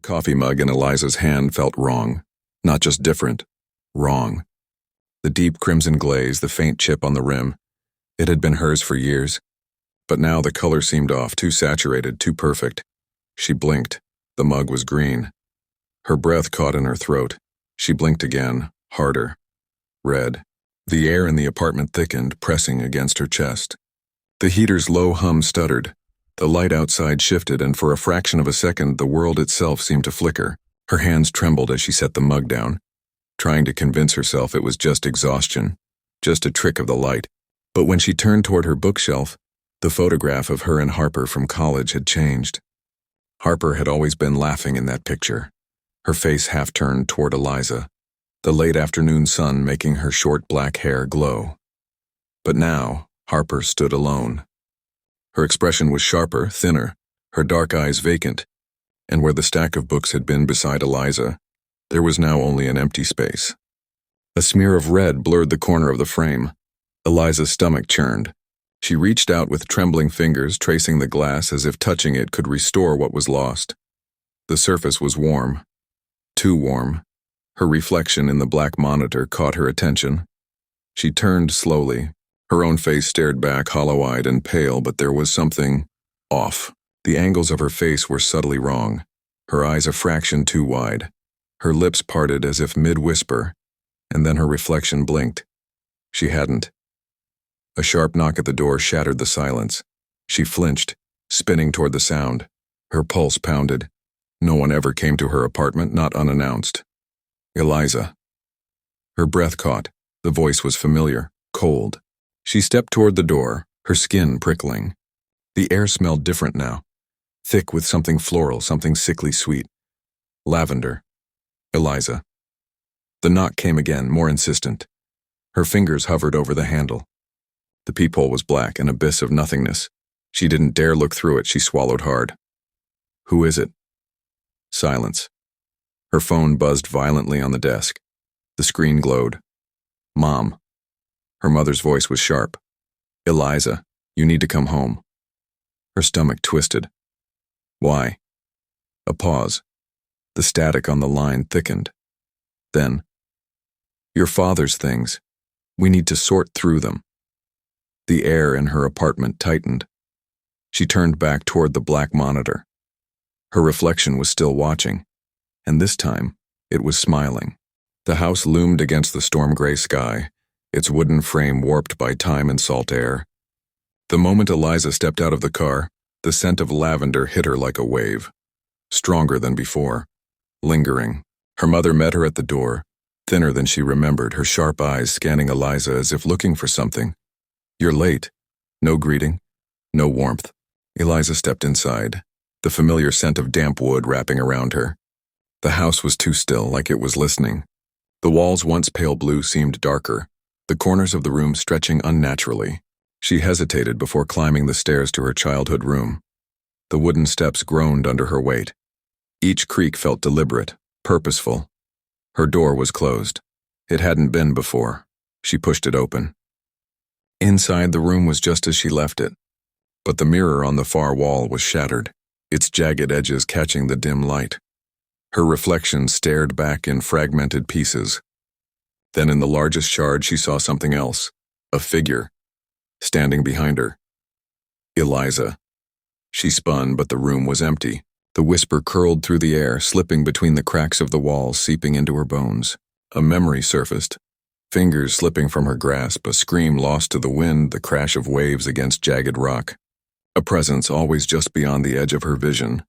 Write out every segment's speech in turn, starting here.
Coffee mug in Eliza's hand felt wrong. Not just different. Wrong. The deep crimson glaze, the faint chip on the rim. It had been hers for years. But now the color seemed off, too saturated, too perfect. She blinked. The mug was green. Her breath caught in her throat. She blinked again, harder. Red. The air in the apartment thickened, pressing against her chest. The heater's low hum stuttered. The light outside shifted, and for a fraction of a second, the world itself seemed to flicker. Her hands trembled as she set the mug down, trying to convince herself it was just exhaustion, just a trick of the light. But when she turned toward her bookshelf, the photograph of her and Harper from college had changed. Harper had always been laughing in that picture, her face half turned toward Eliza, the late afternoon sun making her short black hair glow. But now, Harper stood alone. Her expression was sharper, thinner, her dark eyes vacant, and where the stack of books had been beside Eliza, there was now only an empty space. A smear of red blurred the corner of the frame. Eliza's stomach churned. She reached out with trembling fingers, tracing the glass as if touching it could restore what was lost. The surface was warm. Too warm. Her reflection in the black monitor caught her attention. She turned slowly. Her own face stared back, hollow-eyed and pale, but there was something off. The angles of her face were subtly wrong, her eyes a fraction too wide. Her lips parted as if mid-whisper, and then her reflection blinked. She hadn't. A sharp knock at the door shattered the silence. She flinched, spinning toward the sound. Her pulse pounded. No one ever came to her apartment, not unannounced. Eliza. Her breath caught. The voice was familiar, cold. She stepped toward the door, her skin prickling. The air smelled different now, thick with something floral, something sickly sweet. Lavender. Eliza. The knock came again, more insistent. Her fingers hovered over the handle. The peephole was black, an abyss of nothingness. She didn't dare look through it. She swallowed hard. Who is it? Silence. Her phone buzzed violently on the desk. The screen glowed. Mom. Her mother's voice was sharp. Eliza, you need to come home. Her stomach twisted. Why? A pause. The static on the line thickened. Then, your father's things. We need to sort through them. The air in her apartment tightened. She turned back toward the black monitor. Her reflection was still watching, and this time, it was smiling. The house loomed against the storm-gray sky, its wooden frame warped by time and salt air. The moment Eliza stepped out of the car, the scent of lavender hit her like a wave. Stronger than before. Lingering. Her mother met her at the door, thinner than she remembered, her sharp eyes scanning Eliza as if looking for something. You're late. No greeting. No warmth. Eliza stepped inside, the familiar scent of damp wood wrapping around her. The house was too still, like it was listening. The walls, once pale blue, seemed darker, the corners of the room stretching unnaturally. She hesitated before climbing the stairs to her childhood room. The wooden steps groaned under her weight. Each creak felt deliberate, purposeful. Her door was closed. It hadn't been before. She pushed it open. Inside, the room was just as she left it, but the mirror on the far wall was shattered, its jagged edges catching the dim light. Her reflection stared back in fragmented pieces. Then in the largest shard she saw something else, a figure, standing behind her. Eliza. She spun, but the room was empty. The whisper curled through the air, slipping between the cracks of the walls, seeping into her bones. A memory surfaced, fingers slipping from her grasp, a scream lost to the wind, the crash of waves against jagged rock. A presence always just beyond the edge of her vision.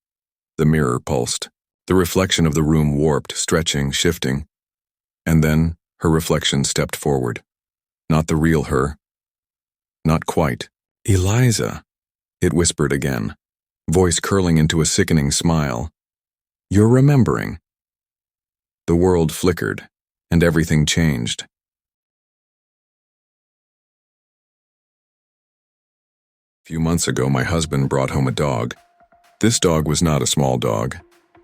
The mirror pulsed. The reflection of the room warped, stretching, shifting. And then, her reflection stepped forward. Not the real her. Not quite. Eliza, it whispered again, voice curling into a sickening smile. You're remembering. The world flickered, and everything changed. A few months ago, my husband brought home a dog. This dog was not a small dog,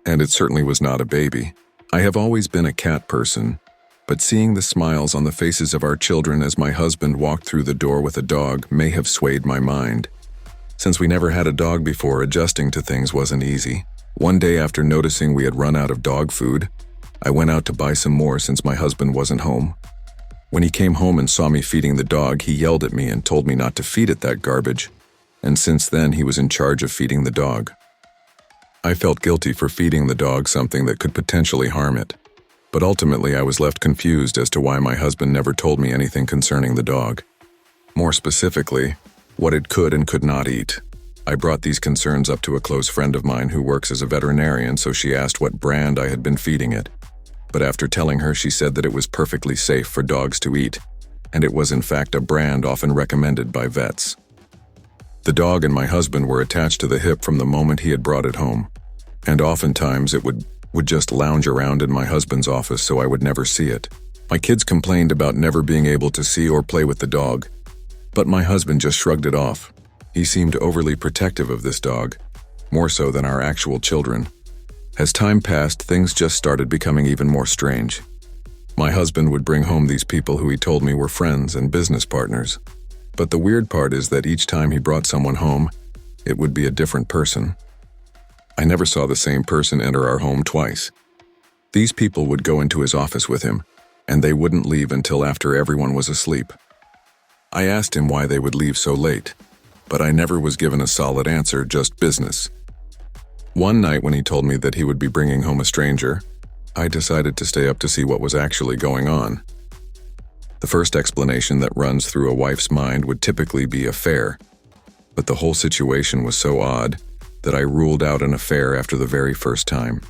and it certainly was not a baby. I have always been a cat person, but seeing the smiles on the faces of our children as my husband walked through the door with a dog may have swayed my mind. Since we never had a dog before, adjusting to things wasn't easy. One day after noticing we had run out of dog food, I went out to buy some more since my husband wasn't home. When he came home and saw me feeding the dog, he yelled at me and told me not to feed it that garbage, and since then he was in charge of feeding the dog. I felt guilty for feeding the dog something that could potentially harm it, but ultimately I was left confused as to why my husband never told me anything concerning the dog. More specifically, what it could and could not eat. I brought these concerns up to a close friend of mine who works as a veterinarian, so she asked what brand I had been feeding it. But after telling her, she said that it was perfectly safe for dogs to eat, and it was in fact a brand often recommended by vets. The dog and my husband were attached to the hip from the moment he had brought it home, and oftentimes it would just lounge around in my husband's office so I would never see it. My kids complained about never being able to see or play with the dog, but my husband just shrugged it off. He seemed overly protective of this dog, more so than our actual children. As time passed, things just started becoming even more strange. My husband would bring home these people who he told me were friends and business partners. But the weird part is that each time he brought someone home, it would be a different person. I never saw the same person enter our home twice. These people would go into his office with him, and they wouldn't leave until after everyone was asleep. I asked him why they would leave so late, but I never was given a solid answer, just business. One night when he told me that he would be bringing home a stranger, I decided to stay up to see what was actually going on. The first explanation that runs through a wife's mind would typically be affair, but the whole situation was so odd that I ruled out an affair after the very first time.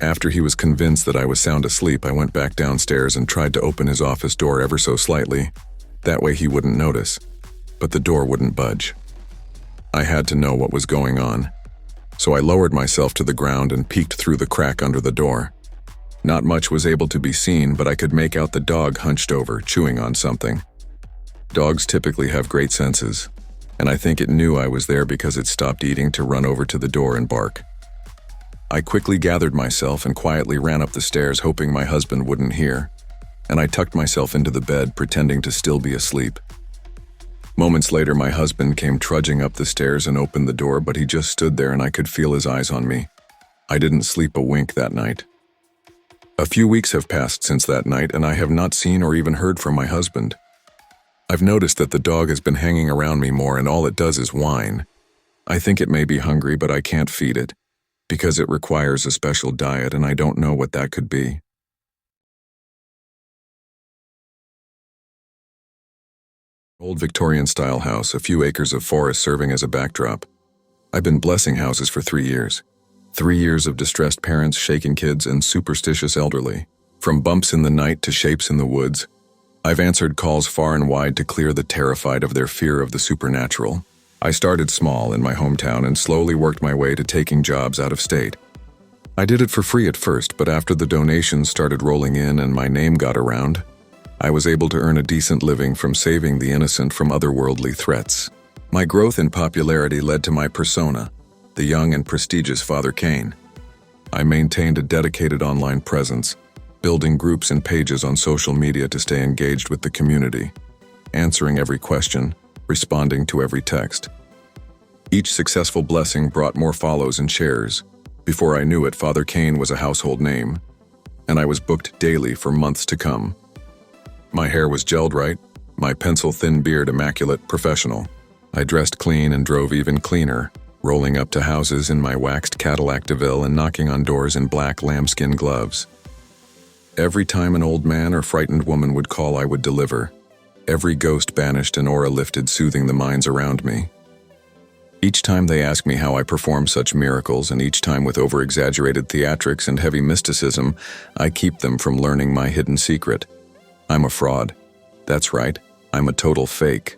After he was convinced that I was sound asleep, I went back downstairs and tried to open his office door ever so slightly. That way he wouldn't notice, but the door wouldn't budge. I had to know what was going on, so I lowered myself to the ground and peeked through the crack under the door. Not much was able to be seen, but I could make out the dog hunched over, chewing on something. Dogs typically have great senses, and I think it knew I was there because it stopped eating to run over to the door and bark. I quickly gathered myself and quietly ran up the stairs, hoping my husband wouldn't hear, and I tucked myself into the bed, pretending to still be asleep. Moments later, my husband came trudging up the stairs and opened the door, but he just stood there and I could feel his eyes on me. I didn't sleep a wink that night. A few weeks have passed since that night, and I have not seen or even heard from my husband. I've noticed that the dog has been hanging around me more, and all it does is whine. I think it may be hungry, but I can't feed it, because it requires a special diet, and I don't know what that could be. Old Victorian-style house, a few acres of forest serving as a backdrop. I've been blessing houses for 3 years. 3 years of distressed parents, shaken kids, and superstitious elderly. From bumps in the night to shapes in the woods, I've answered calls far and wide to clear the terrified of their fear of the supernatural. I started small in my hometown and slowly worked my way to taking jobs out of state. I did it for free at first, but after the donations started rolling in and my name got around, I was able to earn a decent living from saving the innocent from otherworldly threats. My growth in popularity led to my persona, the young and prestigious Father Kane. I maintained a dedicated online presence, building groups and pages on social media to stay engaged with the community, answering every question, responding to every text. Each successful blessing brought more follows and shares. Before I knew it, Father Kane was a household name, and I was booked daily for months to come. My hair was gelled right, my pencil-thin beard immaculate, professional. I dressed clean and drove even cleaner, rolling up to houses in my waxed Cadillac DeVille and knocking on doors in black lambskin gloves. Every time an old man or frightened woman would call, I would deliver. Every ghost banished and aura lifted, soothing the minds around me. Each time they ask me how I perform such miracles, and each time with over-exaggerated theatrics and heavy mysticism, I keep them from learning my hidden secret. I'm a fraud. That's right, I'm a total fake.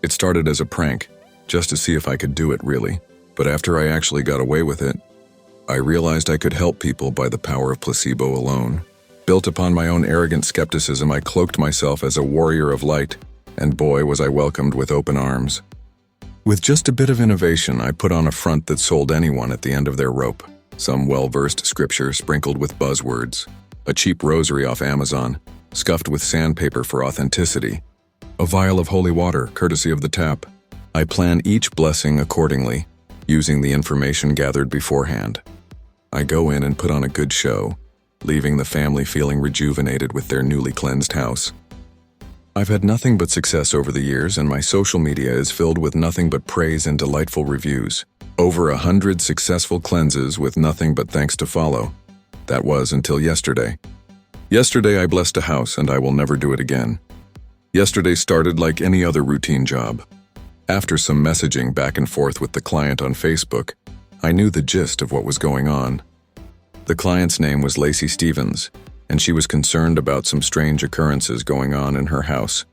It started as a prank, just to see if I could do it really, but after I actually got away with it, I realized I could help people by the power of placebo alone. Built upon my own arrogant skepticism, I cloaked myself as a warrior of light, and boy was I welcomed with open arms. With just a bit of innovation, I put on a front that sold anyone at the end of their rope. Some well-versed scripture sprinkled with buzzwords, a cheap rosary off Amazon, scuffed with sandpaper for authenticity, a vial of holy water, courtesy of the tap. I plan each blessing accordingly, using the information gathered beforehand. I go in and put on a good show, leaving the family feeling rejuvenated with their newly cleansed house. I've had nothing but success over the years, and my social media is filled with nothing but praise and delightful reviews. Over 100 successful cleanses with nothing but thanks to follow. That was until yesterday. Yesterday I blessed a house, and I will never do it again. Yesterday started like any other routine job. After some messaging back and forth with the client on Facebook, I knew the gist of what was going on. The client's name was Lacey Stevens, and she was concerned about some strange occurrences going on in her house.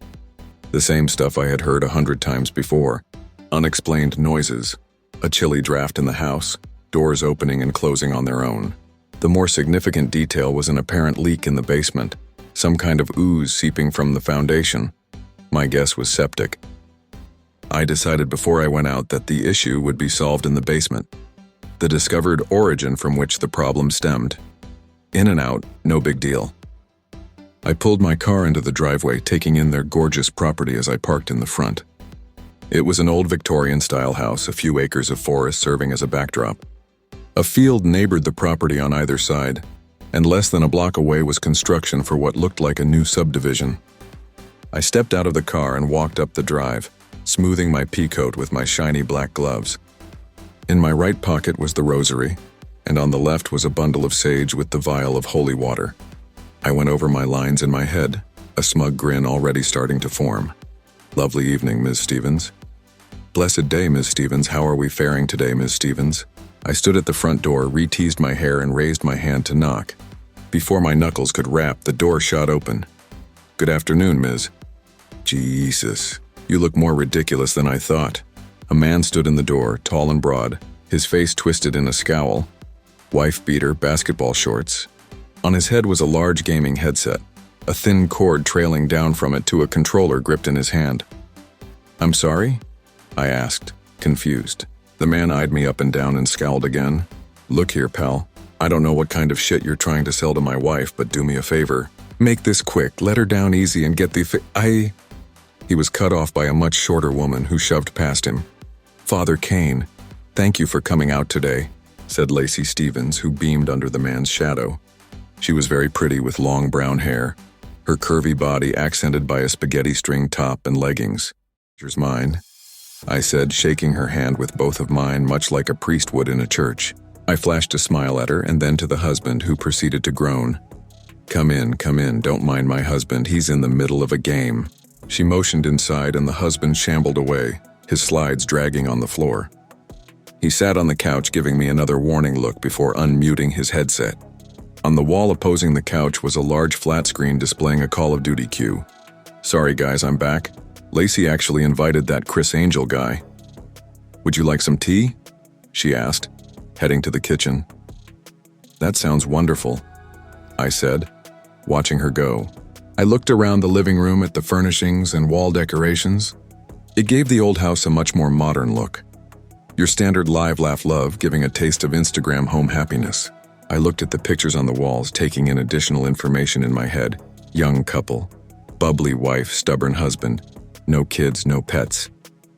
The same stuff I had heard 100 times before. Unexplained noises, a chilly draft in the house, doors opening and closing on their own. The more significant detail was an apparent leak in the basement, some kind of ooze seeping from the foundation. My guess was septic. I decided before I went out that the issue would be solved in the basement, the discovered origin from which the problem stemmed. In and out, no big deal. I pulled my car into the driveway, taking in their gorgeous property as I parked in the front. It was an old Victorian-style house, a few acres of forest serving as a backdrop. A field neighbored the property on either side, and less than a block away was construction for what looked like a new subdivision. I stepped out of the car and walked up the drive, smoothing my pea coat with my shiny black gloves. In my right pocket was the rosary, and on the left was a bundle of sage with the vial of holy water. I went over my lines in my head, a smug grin already starting to form. Lovely evening, Ms. Stevens. Blessed day, Ms. Stevens. How are we faring today, Ms. Stevens? I stood at the front door, re-teased my hair, and raised my hand to knock. Before my knuckles could rap, the door shot open. Good afternoon, Ms. Jesus, you look more ridiculous than I thought. A man stood in the door, tall and broad, his face twisted in a scowl. Wife beater, basketball shorts. On his head was a large gaming headset, a thin cord trailing down from it to a controller gripped in his hand. I'm sorry? I asked, confused. The man eyed me up and down and scowled again. Look here, pal. I don't know what kind of shit you're trying to sell to my wife, but do me a favor. Make this quick, let her down easy and get the He was cut off by a much shorter woman who shoved past him. Father Kane, thank you for coming out today, said Lacey Stevens, who beamed under the man's shadow. She was very pretty with long brown hair, her curvy body accented by a spaghetti string top and leggings. Here's mine, I said, shaking her hand with both of mine much like a priest would in a church. I flashed a smile at her and then to the husband, who proceeded to groan. Come in, don't mind my husband, he's in the middle of a game. She motioned inside and the husband shambled away, his slides dragging on the floor. He sat on the couch, giving me another warning look before unmuting his headset. On the wall opposing the couch was a large flat screen displaying a Call of Duty queue. Sorry guys, I'm back. Lacey actually invited that Chris Angel guy. Would you like some tea? She asked, heading to the kitchen. That sounds wonderful, I said, watching her go. I looked around the living room at the furnishings and wall decorations. It gave the old house a much more modern look. Your standard live, laugh, love, giving a taste of Instagram home happiness. I looked at the pictures on the walls, taking in additional information in my head. Young couple, bubbly wife, stubborn husband, no kids, no pets.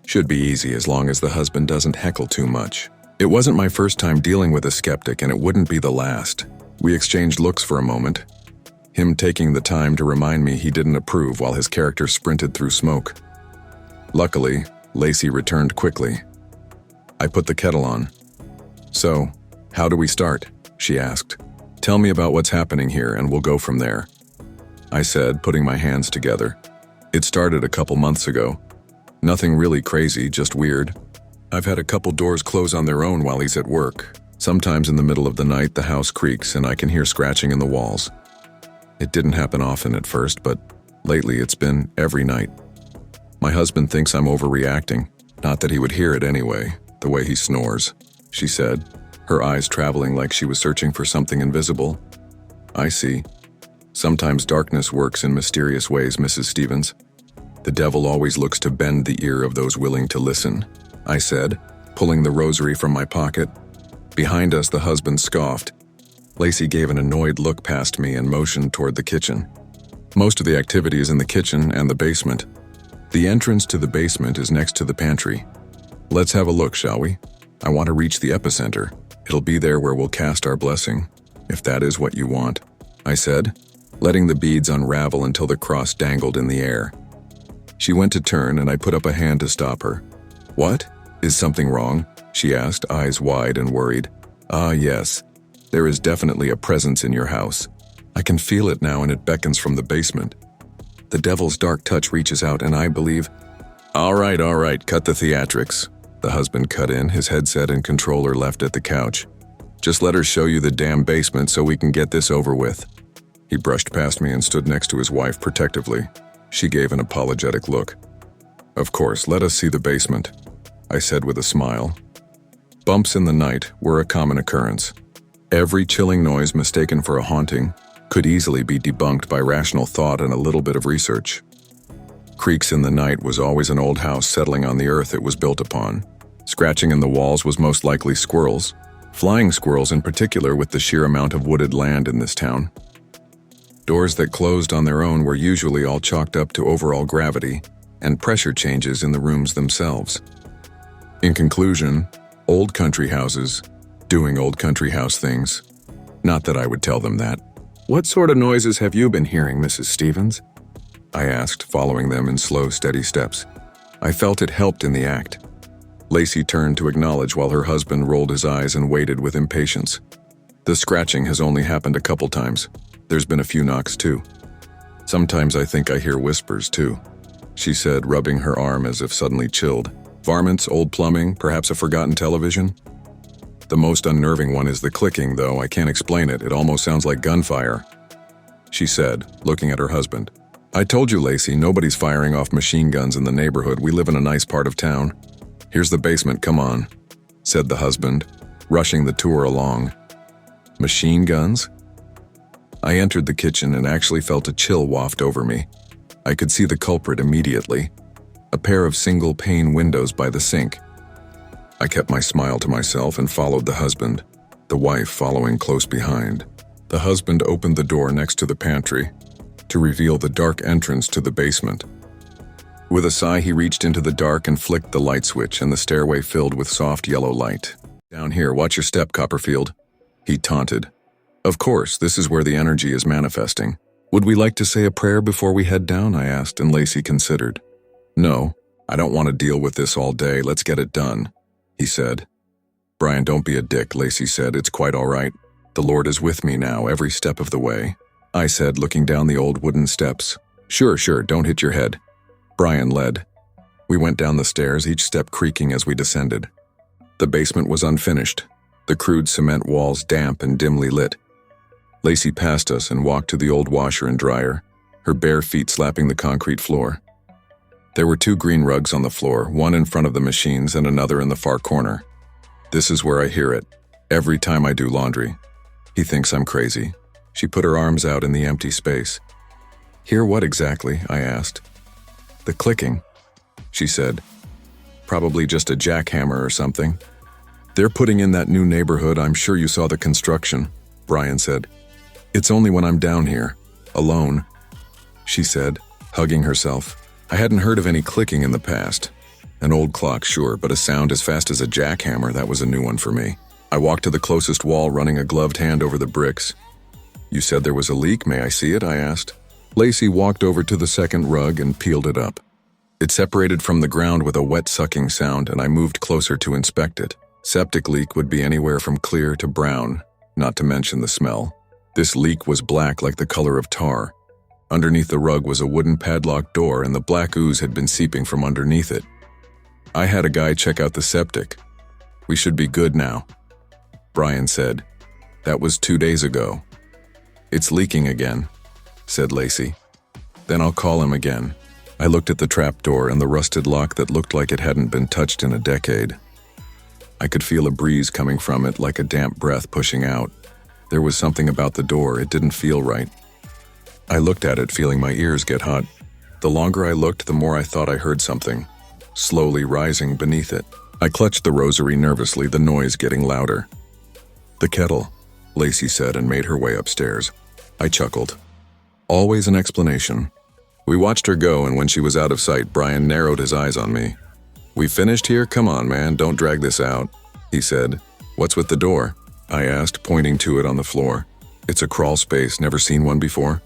Should be easy as long as the husband doesn't heckle too much. It wasn't my first time dealing with a skeptic, and it wouldn't be the last. We exchanged looks for a moment, him taking the time to remind me he didn't approve while his character sprinted through smoke. Luckily, Lacey returned quickly. I put the kettle on. So, how do we start? She asked. Tell me about what's happening here and we'll go from there, I said, putting my hands together. It started a couple months ago. Nothing really crazy, just weird. I've had a couple doors close on their own while he's at work. Sometimes in the middle of the night, the house creaks and I can hear scratching in the walls. It didn't happen often at first, but lately it's been every night. My husband thinks I'm overreacting. Not that he would hear it anyway, the way he snores, she said, her eyes traveling like she was searching for something invisible. I see. Sometimes darkness works in mysterious ways, Mrs. Stevens. The devil always looks to bend the ear of those willing to listen, I said, pulling the rosary from my pocket. Behind us, the husband scoffed. Lacey gave an annoyed look past me and motioned toward the kitchen. Most of the activity is in the kitchen and the basement. The entrance to the basement is next to the pantry. Let's have a look, shall we? I want to reach the epicenter. It'll be there where we'll cast our blessing, if that is what you want, I said, letting the beads unravel until the cross dangled in the air. She went to turn and I put up a hand to stop her. What? Is something wrong? She asked, eyes wide and worried. Yes. There is definitely a presence in your house. I can feel it now and it beckons from the basement. The devil's dark touch reaches out and I believe... All right, cut the theatrics. The husband cut in, his headset and controller left at the couch. Just let her show you the damn basement so we can get this over with. He brushed past me and stood next to his wife protectively. She gave an apologetic look. Of course, let us see the basement, I said with a smile. Bumps in the night were a common occurrence. Every chilling noise mistaken for a haunting could easily be debunked by rational thought and a little bit of research. Creaks in the night was always an old house settling on the earth it was built upon. Scratching in the walls was most likely squirrels, flying squirrels in particular with the sheer amount of wooded land in this town. Doors that closed on their own were usually all chalked up to overall gravity and pressure changes in the rooms themselves. In conclusion, old country houses, doing old country house things. Not that I would tell them that. What sort of noises have you been hearing, Mrs. Stevens? I asked, following them in slow, steady steps. I felt it helped in the act. Lacey turned to acknowledge while her husband rolled his eyes and waited with impatience. The scratching has only happened a couple times. There's been a few knocks too. Sometimes I think I hear whispers too, she said, rubbing her arm as if suddenly chilled. Varmints, old plumbing, perhaps a forgotten television? The most unnerving one is the clicking, though I can't explain it. It almost sounds like gunfire, she said, looking at her husband. I told you, Lacey, nobody's firing off machine guns in the neighborhood. We live in a nice part of town. Here's the basement, come on, said the husband, rushing the tour along. Machine guns? I entered the kitchen and actually felt a chill waft over me. I could see the culprit immediately. A pair of single-pane windows by the sink. I kept my smile to myself and followed the husband, the wife following close behind. The husband opened the door next to the pantry to reveal the dark entrance to the basement. With a sigh, he reached into the dark and flicked the light switch, and the stairway filled with soft yellow light. Down here, watch your step, Copperfield, he taunted. Of course, this is where the energy is manifesting. Would we like to say a prayer before we head down? I asked, and Lacey considered. No, I don't want to deal with this all day. Let's get it done, he said. Brian, don't be a dick, Lacey said. It's quite all right. The Lord is with me now, every step of the way, I said, looking down the old wooden steps. Sure, don't hit your head. Brian led. We went down the stairs, each step creaking as we descended. The basement was unfinished, the crude cement walls damp and dimly lit. Lacey passed us and walked to the old washer and dryer, her bare feet slapping the concrete floor. There were 2 green rugs on the floor, one in front of the machines and another in the far corner. This is where I hear it, every time I do laundry. He thinks I'm crazy. She put her arms out in the empty space. Hear what exactly? I asked. The clicking, she said. Probably just a jackhammer or something. They're putting in that new neighborhood. I'm sure you saw the construction, Brian said. It's only when I'm down here, alone, she said, hugging herself. I hadn't heard of any clicking in the past. An old clock, sure, but a sound as fast as a jackhammer, that was a new one for me. I walked to the closest wall, running a gloved hand over the bricks. You said there was a leak. May I see it? I asked. Lacey walked over to the second rug and peeled it up. It separated from the ground with a wet sucking sound, and I moved closer to inspect it. Septic leak would be anywhere from clear to brown, not to mention the smell. This leak was black like the color of tar. Underneath the rug was a wooden padlocked door, and the black ooze had been seeping from underneath it. I had a guy check out the septic. We should be good now, Brian said. That was 2 days ago. It's leaking again, said Lacey. Then I'll call him again. I looked at the trapdoor and the rusted lock that looked like it hadn't been touched in a decade. I could feel a breeze coming from it, like a damp breath pushing out. There was something about the door, it didn't feel right. I looked at it, feeling my ears get hot. The longer I looked, the more I thought I heard something, slowly rising beneath it. I clutched the rosary nervously, the noise getting louder. The kettle, Lacey said, and made her way upstairs. I chuckled. Always an explanation. We watched her go, and when she was out of sight, Brian narrowed his eyes on me. We finished here? Come on, man, don't drag this out. he said. "What's with the door?" I asked, pointing to it on the floor. "It's a crawl space, never seen one before."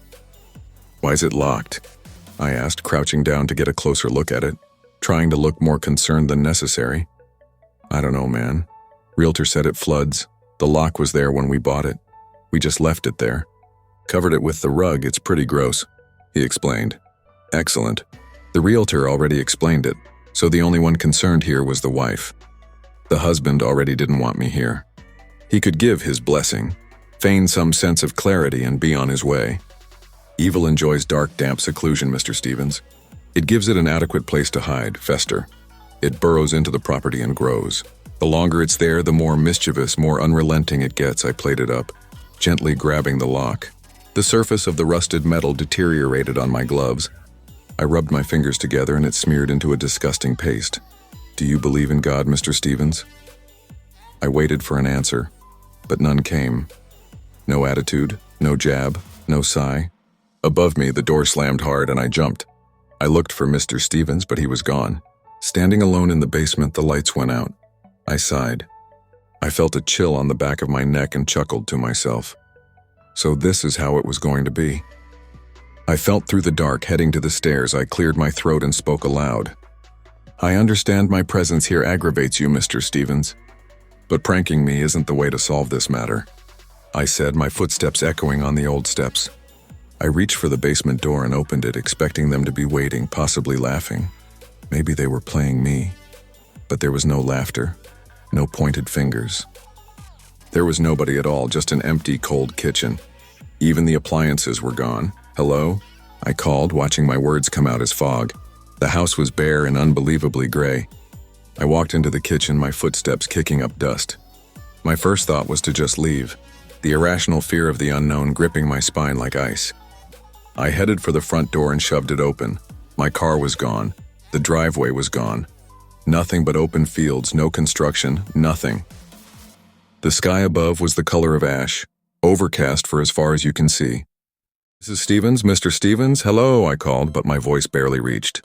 "Why is it locked?" I asked, crouching down to get a closer look at it, trying to look more concerned than necessary. "I don't know, man. Realtor said it floods. The lock was there when we bought it. We just left it there. Covered it with the rug, it's pretty gross," he explained. Excellent. The realtor already explained it, so the only one concerned here was the wife. The husband already didn't want me here. He could give his blessing, feign some sense of clarity, and be on his way. Evil enjoys dark, damp seclusion, Mr. Stevens. It gives it an adequate place to hide, fester. It burrows into the property and grows. The longer it's there, the more mischievous, more unrelenting it gets. I played it up, gently grabbing the lock. The surface of the rusted metal deteriorated on my gloves. I rubbed my fingers together and it smeared into a disgusting paste. "Do you believe in God, Mr. Stevens?" I waited for an answer, but none came. No attitude, no jab, no sigh. Above me, the door slammed hard and I jumped. I looked for Mr. Stevens, but he was gone. Standing alone in the basement, the lights went out. I sighed. I felt a chill on the back of my neck and chuckled to myself. So this is how it was going to be. I felt through the dark, heading to the stairs. I cleared my throat and spoke aloud. "I understand my presence here aggravates you, Mr. Stevens, but pranking me isn't the way to solve this matter," I said, my footsteps echoing on the old steps. I reached for the basement door and opened it, expecting them to be waiting, possibly laughing. Maybe they were playing me. But there was no laughter, no pointed fingers. There was nobody at all, just an empty, cold kitchen. Even the appliances were gone. "Hello?" I called, watching my words come out as fog. The house was bare and unbelievably gray. I walked into the kitchen, my footsteps kicking up dust. My first thought was to just leave, the irrational fear of the unknown gripping my spine like ice. I headed for the front door and shoved it open. My car was gone. The driveway was gone. Nothing but open fields, no construction, nothing. The sky above was the color of ash, overcast for as far as you can see. "Mrs. Stevens, Mr. Stevens, hello," I called, but my voice barely reached.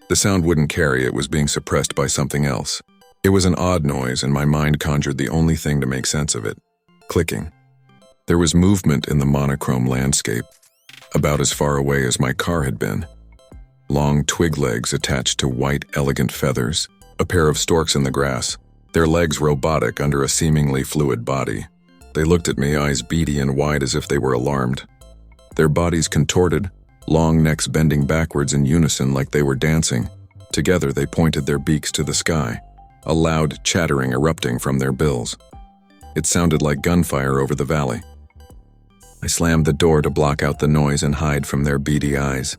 The sound wouldn't carry, it was being suppressed by something else. It was an odd noise, and my mind conjured the only thing to make sense of it: clicking. There was movement in the monochrome landscape, about as far away as my car had been. Long twig legs attached to white, elegant feathers, a pair of storks in the grass, their legs robotic under a seemingly fluid body. They looked at me, eyes beady and wide as if they were alarmed. Their bodies contorted, long necks bending backwards in unison like they were dancing. Together they pointed their beaks to the sky, a loud chattering erupting from their bills. It sounded like gunfire over the valley. I slammed the door to block out the noise and hide from their beady eyes.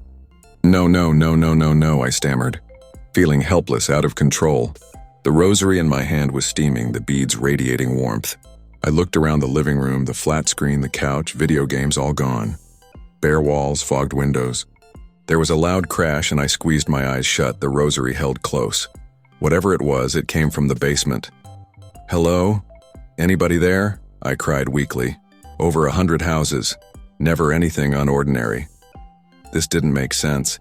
No, I stammered, feeling helpless, out of control. The rosary in my hand was steaming, the beads radiating warmth. I looked around the living room, the flat screen, the couch, video games all gone. Bare walls, fogged windows. There was a loud crash and I squeezed my eyes shut, the rosary held close. Whatever it was, it came from the basement. "Hello? Anybody there?" I cried weakly. Over 100 houses. Never anything unordinary. This didn't make sense.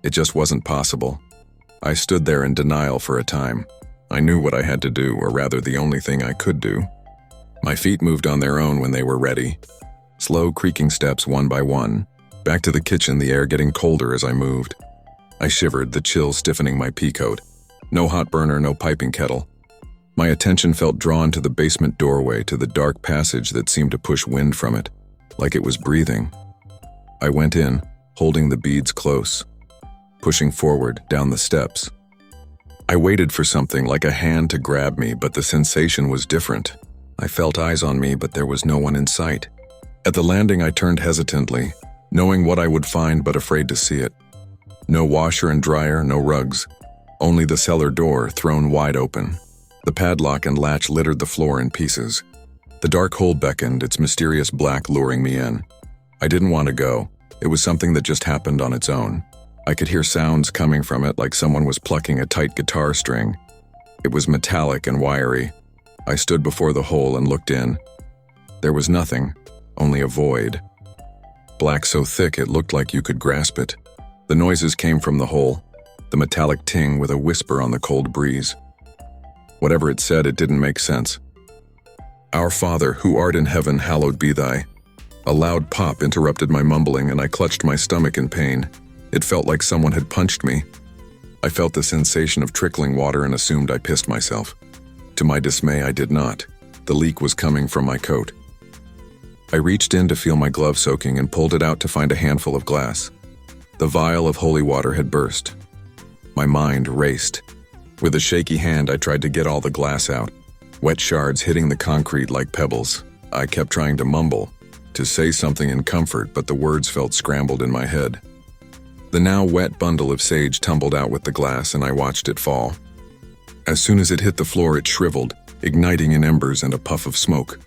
It just wasn't possible. I stood there in denial for a time. I knew what I had to do, or rather the only thing I could do. My feet moved on their own when they were ready. Slow, creaking steps one by one. Back to the kitchen, the air getting colder as I moved. I shivered, the chill stiffening my pea coat. No hot burner, no piping kettle. My attention felt drawn to the basement doorway, to the dark passage that seemed to push wind from it, like it was breathing. I went in, holding the beads close, pushing forward, down the steps. I waited for something, like a hand to grab me, but the sensation was different. I felt eyes on me, but there was no one in sight. At the landing, I turned hesitantly, knowing what I would find but afraid to see it. No washer and dryer, no rugs. Only the cellar door, thrown wide open. The padlock and latch littered the floor in pieces. The dark hole beckoned, its mysterious black luring me in. I didn't want to go. It was something that just happened on its own. I could hear sounds coming from it, like someone was plucking a tight guitar string. It was metallic and wiry. I stood before the hole and looked in. There was nothing, only a void. Black so thick it looked like you could grasp it. The noises came from the hole, the metallic ting with a whisper on the cold breeze. Whatever it said, it didn't make sense. "Our Father, who art in heaven, hallowed be thy." A loud pop interrupted my mumbling, and I clutched my stomach in pain. It felt like someone had punched me. I felt the sensation of trickling water and assumed I pissed myself. To my dismay, I did not. The leak was coming from my coat. I reached in to feel my glove soaking and pulled it out to find a handful of glass. The vial of holy water had burst. My mind raced. With a shaky hand, I tried to get all the glass out, wet shards hitting the concrete like pebbles. I kept trying to mumble, to say something in comfort, but the words felt scrambled in my head. The now wet bundle of sage tumbled out with the glass, and I watched it fall. As soon as it hit the floor, it shriveled, igniting in embers and a puff of smoke.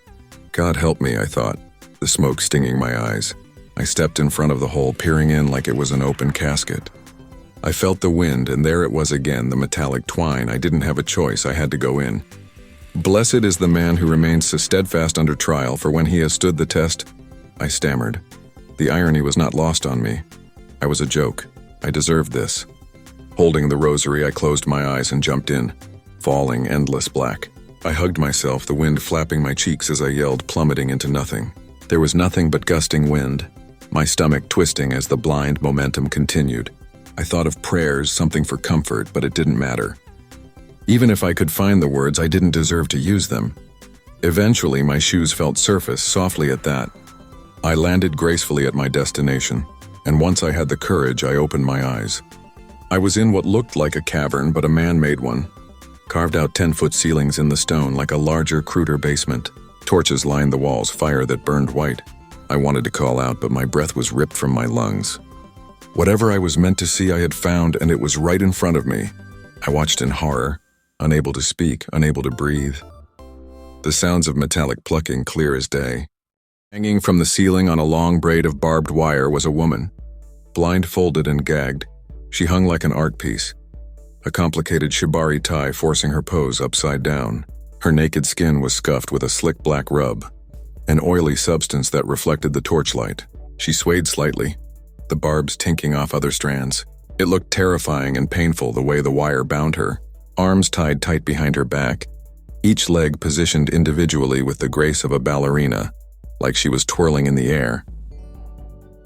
God help me, I thought, the smoke stinging my eyes. I stepped in front of the hole, peering in like it was an open casket. I felt the wind, and there it was again, the metallic twine. I didn't have a choice, I had to go in. "Blessed is the man who remains so steadfast under trial, for when he has stood the test," I stammered. The irony was not lost on me. I was a joke. I deserved this. Holding the rosary, I closed my eyes and jumped in, falling endless black. I hugged myself, the wind flapping my cheeks as I yelled, plummeting into nothing. There was nothing but gusting wind, my stomach twisting as the blind momentum continued. I thought of prayers, something for comfort, but it didn't matter. Even if I could find the words, I didn't deserve to use them. Eventually, my shoes felt surface, softly at that. I landed gracefully at my destination, and once I had the courage, I opened my eyes. I was in what looked like a cavern, but a man-made one. Carved out 10-foot ceilings in the stone like a larger, cruder basement. Torches lined the walls, fire that burned white. I wanted to call out, but my breath was ripped from my lungs. Whatever I was meant to see, I had found, and it was right in front of me. I watched in horror, unable to speak, unable to breathe. The sounds of metallic plucking clear as day. Hanging from the ceiling on a long braid of barbed wire was a woman. Blindfolded and gagged, she hung like an art piece. A complicated shibari tie forcing her pose upside down. Her naked skin was scuffed with a slick black rub, an oily substance that reflected the torchlight. She swayed slightly, the barbs tinking off other strands. It looked terrifying and painful the way the wire bound her, arms tied tight behind her back, each leg positioned individually with the grace of a ballerina, like she was twirling in the air.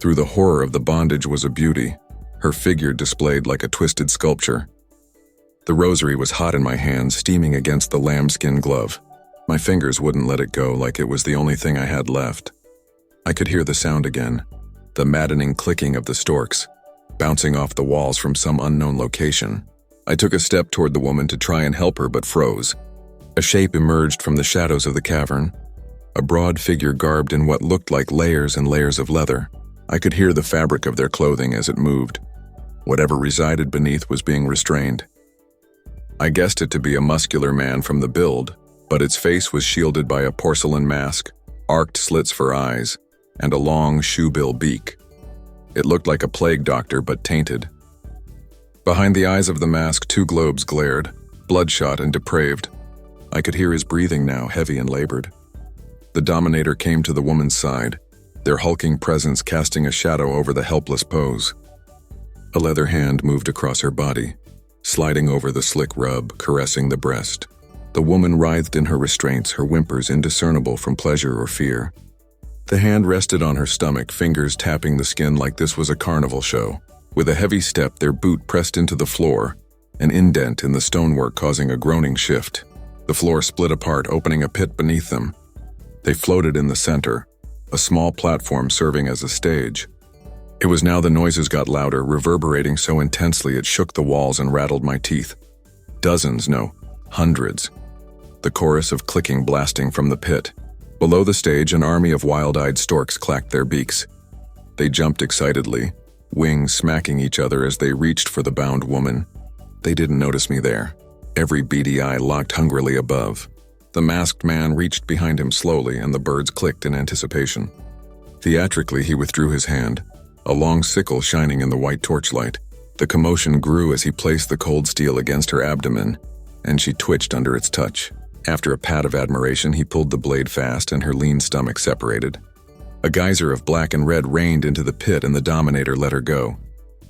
Through the horror of the bondage was a beauty, her figure displayed like a twisted sculpture. The rosary was hot in my hands, steaming against the lambskin glove. My fingers wouldn't let it go, like it was the only thing I had left. I could hear the sound again, the maddening clicking of the storks, bouncing off the walls from some unknown location. I took a step toward the woman to try and help her, but froze. A shape emerged from the shadows of the cavern, a broad figure garbed in what looked like layers and layers of leather. I could hear the fabric of their clothing as it moved. Whatever resided beneath was being restrained. I guessed it to be a muscular man from the build, but its face was shielded by a porcelain mask, arched slits for eyes, and a long shoebill beak. It looked like a plague doctor, but tainted. Behind the eyes of the mask, two globes glared, bloodshot and depraved. I could hear his breathing now, heavy and labored. The Dominator came to the woman's side, their hulking presence casting a shadow over the helpless pose. A leather hand moved across her body, sliding over the slick rub, caressing the breast. The woman writhed in her restraints, her whimpers indiscernible from pleasure or fear. The hand rested on her stomach, fingers tapping the skin like this was a carnival show. With a heavy step, their boot pressed into the floor, an indent in the stonework causing a groaning shift. The floor split apart, opening a pit beneath them. They floated in the center, a small platform serving as a stage. It was now the noises got louder, reverberating so intensely it shook the walls and rattled my teeth. Dozens, no, hundreds. The chorus of clicking blasting from the pit. Below the stage, an army of wild-eyed storks clacked their beaks. They jumped excitedly, wings smacking each other as they reached for the bound woman. They didn't notice me there. Every beady eye locked hungrily above. The masked man reached behind him slowly, and the birds clicked in anticipation. Theatrically, he withdrew his hand, a long sickle shining in the white torchlight. The commotion grew as he placed the cold steel against her abdomen, and she twitched under its touch. After a pat of admiration, he pulled the blade fast, and her lean stomach separated. A geyser of black and red rained into the pit, and the Dominator let her go.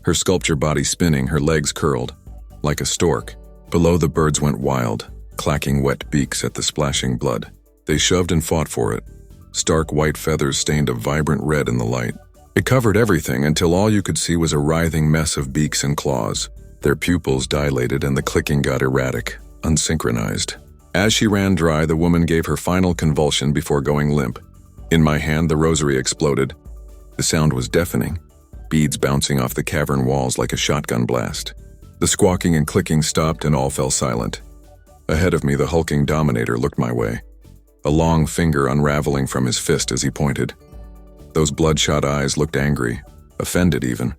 Her sculpture body spinning, her legs curled. Like a stork. Below, the birds went wild. clacking wet beaks at the splashing blood. They shoved and fought for it. Stark white feathers stained a vibrant red in the light. It covered everything until all you could see was a writhing mess of beaks and claws. Their pupils dilated and the clicking got erratic, unsynchronized. As she ran dry, the woman gave her final convulsion before going limp. In my hand, the rosary exploded. The sound was deafening, beads bouncing off the cavern walls like a shotgun blast. The squawking and clicking stopped and all fell silent. Ahead of me, the hulking Dominator looked my way, a long finger unraveling from his fist as he pointed. Those bloodshot eyes looked angry, offended even.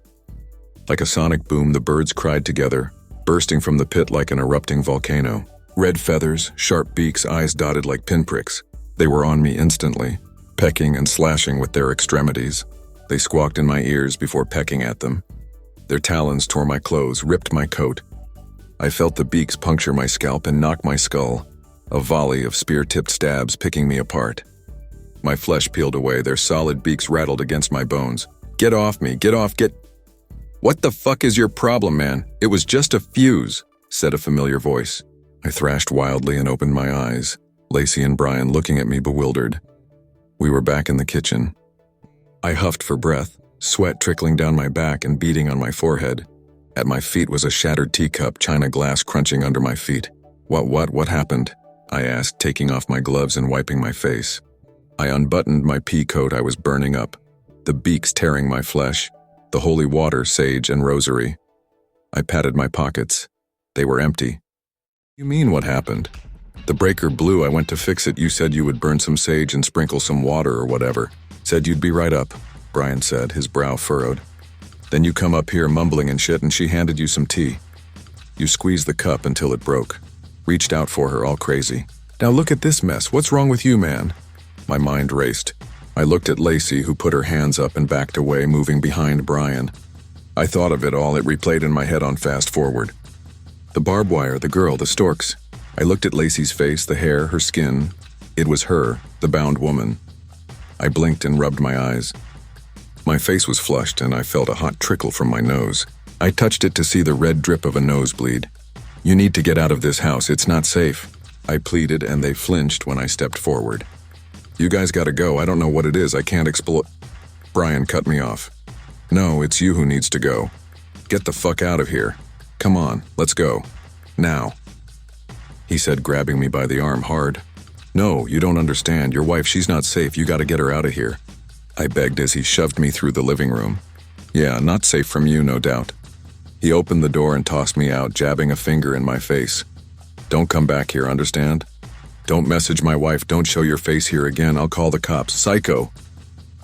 Like a sonic boom, the birds cried together, bursting from the pit like an erupting volcano. Red feathers, sharp beaks, eyes dotted like pinpricks. They were on me instantly, pecking and slashing with their extremities. They squawked in my ears before pecking at them. Their talons tore my clothes, ripped my coat. I felt the beaks puncture my scalp and knock my skull, a volley of spear-tipped stabs picking me apart. My flesh peeled away, their solid beaks rattled against my bones. "Get off me, get off, get—" "What the fuck is your problem, man? It was just a fuse," said a familiar voice. I thrashed wildly and opened my eyes, Lacey and Brian looking at me bewildered. We were back in the kitchen. I huffed for breath, sweat trickling down my back and beading on my forehead. At my feet was a shattered teacup, china glass crunching under my feet. What happened?" I asked, taking off my gloves and wiping my face. I unbuttoned my pea coat. I was burning up, the beaks tearing my flesh, the holy water, sage, and rosary. I patted my pockets. They were empty. "You mean what happened?" "The breaker blew. I went to fix it. You said you would burn some sage and sprinkle some water or whatever. Said you'd be right up," Brian said, his brow furrowed. "Then you come up here mumbling and shit and she handed you some tea. You squeezed the cup until it broke. Reached out for her all crazy. Now look at this mess. What's wrong with you, man?" My mind raced. I looked at Lacey, who put her hands up and backed away, moving behind Brian. I thought of it all. It replayed in my head on fast forward. The barbed wire, the girl, the storks. I looked at Lacey's face, the hair, her skin. It was her, the bound woman. I blinked and rubbed my eyes. My face was flushed and I felt a hot trickle from my nose. I touched it to see the red drip of a nosebleed. "You need to get out of this house. It's not safe," I pleaded, and they flinched when I stepped forward. "You guys gotta go. I don't know what it is. I can't explain." Brian cut me off. "No, it's you who needs to go. Get the fuck out of here. Come on, let's go. Now," he said, grabbing me by the arm hard. "No, you don't understand. Your wife, she's not safe. You gotta get her out of here," I begged as he shoved me through the living room. "Yeah, not safe from you, no doubt." He opened the door and tossed me out, jabbing a finger in my face. "Don't come back here, understand? Don't message my wife. Don't show your face here again. I'll call the cops. Psycho!"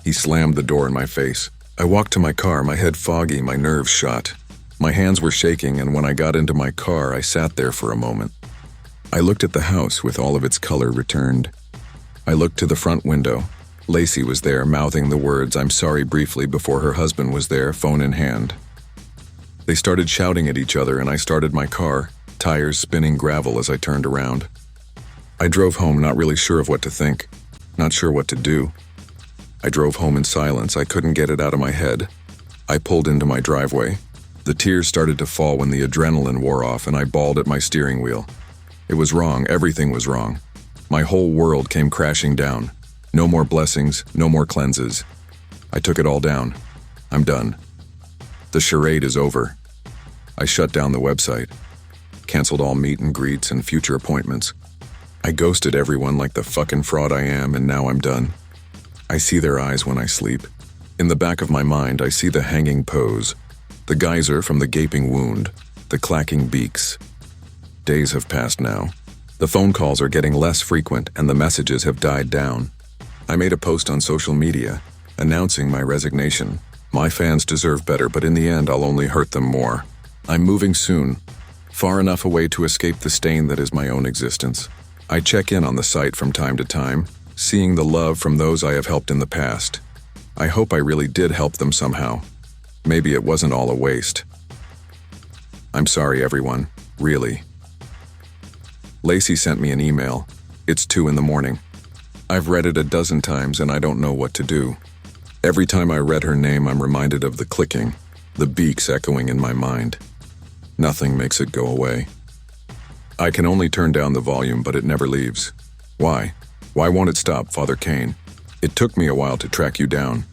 He slammed the door in my face. I walked to my car, my head foggy, my nerves shot. My hands were shaking, and when I got into my car, I sat there for a moment. I looked at the house with all of its color returned. I looked to the front window. Lacey was there, mouthing the words "I'm sorry" briefly before her husband was there, phone in hand. They started shouting at each other, and I started my car, tires spinning gravel as I turned around. I drove home, not really sure of what to think, not sure what to do. I drove home in silence. I couldn't get it out of my head. I pulled into my driveway. The tears started to fall when the adrenaline wore off, and I bawled at my steering wheel. It was wrong. Everything was wrong. My whole world came crashing down. No more blessings, no more cleanses. I took it all down. I'm done. The charade is over. I shut down the website, canceled all meet and greets and future appointments. I ghosted everyone like the fucking fraud I am, and now I'm done. I see their eyes when I sleep. In the back of my mind, I see the hanging pose, the geyser from the gaping wound, the clacking beaks. Days have passed now. The phone calls are getting less frequent and the messages have died down. I made a post on social media, announcing my resignation. My fans deserve better, but in the end, I'll only hurt them more. I'm moving soon, far enough away to escape the stain that is my own existence. I check in on the site from time to time, seeing the love from those I have helped in the past. I hope I really did help them somehow. Maybe it wasn't all a waste. I'm sorry, everyone. Really. Lacey sent me an email. It's 2 a.m. I've read it a dozen times and I don't know what to do. Every time I read her name, I'm reminded of the clicking, the beaks echoing in my mind. Nothing makes it go away. I can only turn down the volume, but it never leaves. Why? Why won't it stop, Father Kane? It took me a while to track you down.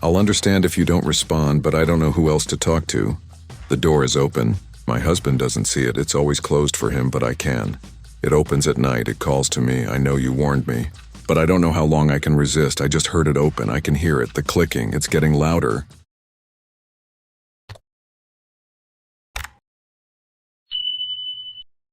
I'll understand if you don't respond, but I don't know who else to talk to. The door is open. My husband doesn't see it. It's always closed for him, but I can. It opens at night. It calls to me. I know you warned me. But I don't know how long I can resist. I just heard it open. I can hear it, the clicking. It's getting louder.